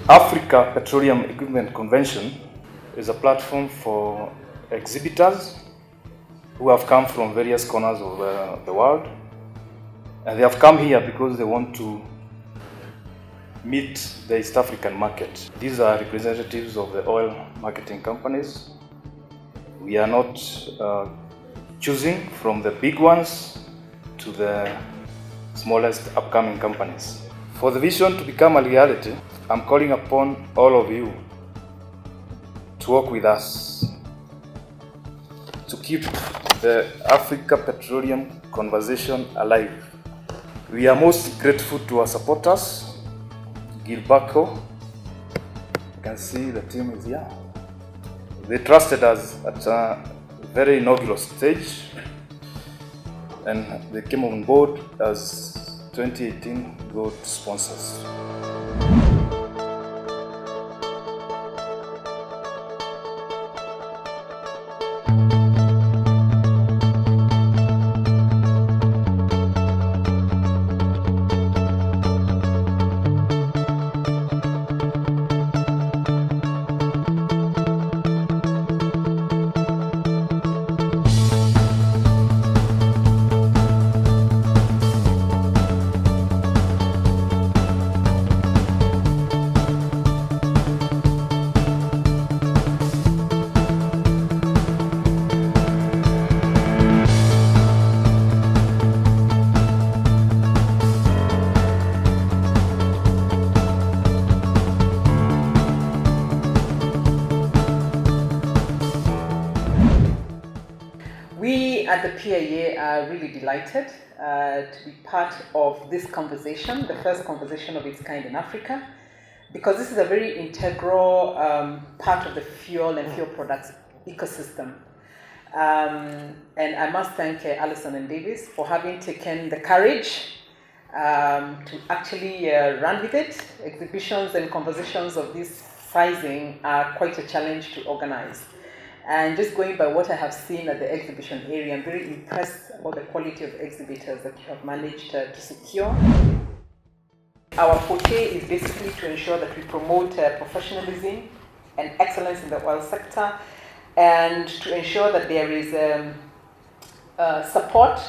Africa Petroleum Equipment Convention is a platform for exhibitors who have come from various corners of the world, and they have come here because they want to meet the East African market. These are representatives of the oil marketing companies. We are not choosing from the big ones to the smallest upcoming companies. For the vision to become a reality, I'm calling upon all of you to work with us to keep the Africa Petroleum conversation alive. We are most grateful to our supporters, Gilbaco. You can see the team is here. They trusted us at a very inaugural stage, and they came on board as 2018 gold sponsors. We at the PIA are really delighted to be part of this conversation, the first conversation of its kind in Africa, because this is a very integral part of the fuel and fuel products ecosystem. And I must thank Alison and Davis for having taken the courage to actually run with it. Exhibitions and conversations of this sizing are quite a challenge to organize. And just going by what I have seen at the exhibition area, I'm very impressed about the quality of exhibitors that we have managed to secure. Our forte is basically to ensure that we promote professionalism and excellence in the oil sector, and to ensure that there is support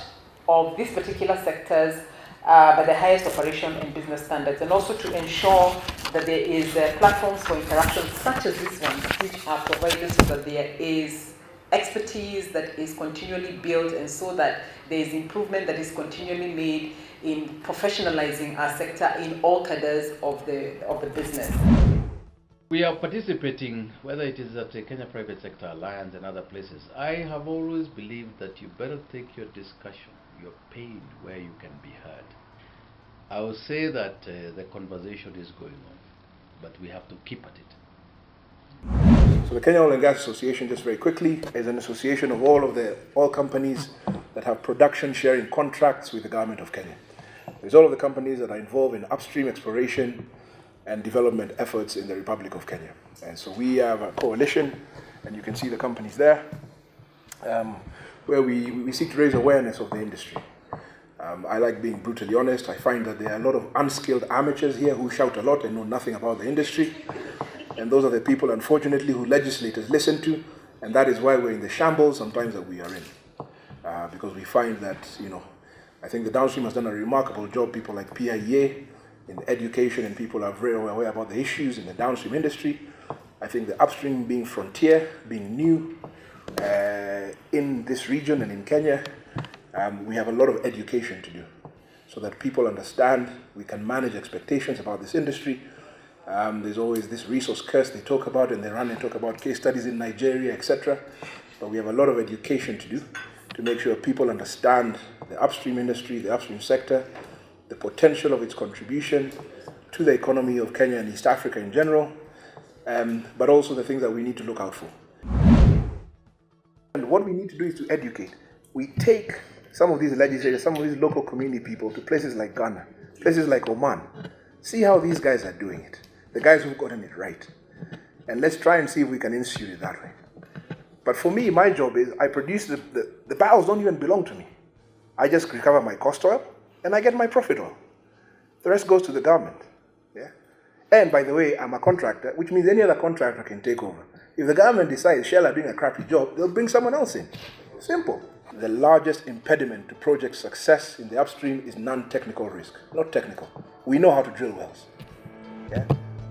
of these particular sectors by the highest operation and business standards, and also to ensure that there is platforms for interaction such as this one, which are provided so that there is expertise that is continually built, and so that there is improvement that is continually made in professionalizing our sector in all cadres of the business. We are participating, whether it is at the Kenya Private Sector Alliance and other places. I have always believed that you better take your discussion, your pain, where you can be heard. I will say that the conversation is going on, but we have to keep at it. So the Kenya Oil and Gas Association, just very quickly, is an association of all of the oil companies that have production sharing contracts with the government of Kenya. There's all of the companies that are involved in upstream exploration and development efforts in the Republic of Kenya. And so we have a coalition, and you can see the companies there, where we seek to raise awareness of the industry. I like being brutally honest. I find that there are a lot of unskilled amateurs here who shout a lot and know nothing about the industry. And those are the people, unfortunately, who legislators listen to. And that is why we're in the shambles sometimes that we are in. Because we find that, I think the downstream has done a remarkable job. People like PIA in education, and people are very aware about the issues in the downstream industry. I think the upstream being frontier, being new in this region and in Kenya, we have a lot of education to do so that people understand we can manage expectations about this industry. There's always this resource curse they talk about, and they run and talk about case studies in Nigeria, etc. But we have a lot of education to do to make sure people understand the upstream industry, the upstream sector, the potential of its contribution to the economy of Kenya and East Africa in general, but also the things that we need to look out for. And what we need to do is to educate. We take some of these legislators, some of these local community people to places like Ghana, places like Oman. See how these guys are doing it, the guys who've gotten it right. And let's try and see if we can institute it that way. But for me, my job is I produce the barrels don't even belong to me. I just recover my cost oil and I get my profit oil. The rest goes to the government. Yeah? And by the way, I'm a contractor, which means any other contractor can take over. If the government decides Shell are doing a crappy job, they'll bring someone else in. Simple. The largest impediment to project success in the upstream is non-technical risk, not technical. We know how to drill wells. Yeah?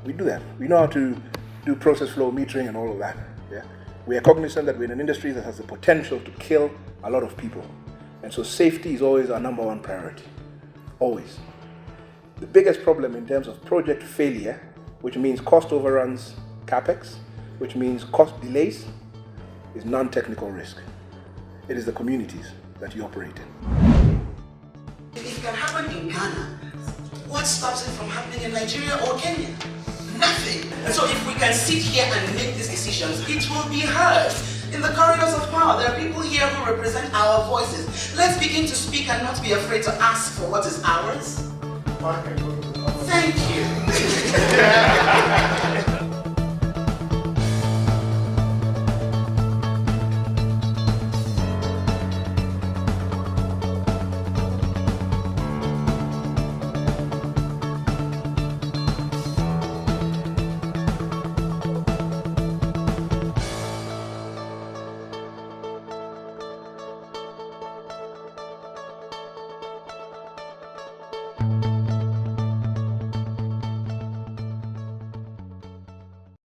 We do that. We know how to do process flow metering and all of that. Yeah? We are cognizant that we're in an industry that has the potential to kill a lot of people. And so safety is always our number one priority. Always. The biggest problem in terms of project failure, which means cost overruns, capex, which means cost delays, is non-technical risk. It is the communities that you operate in. If it can happen in Ghana, what stops it from happening in Nigeria or Kenya? Nothing. And so if we can sit here and make these decisions, it will be heard. In the corridors of power, there are people here who represent our voices. Let's begin to speak and not be afraid to ask for what is ours. Thank you.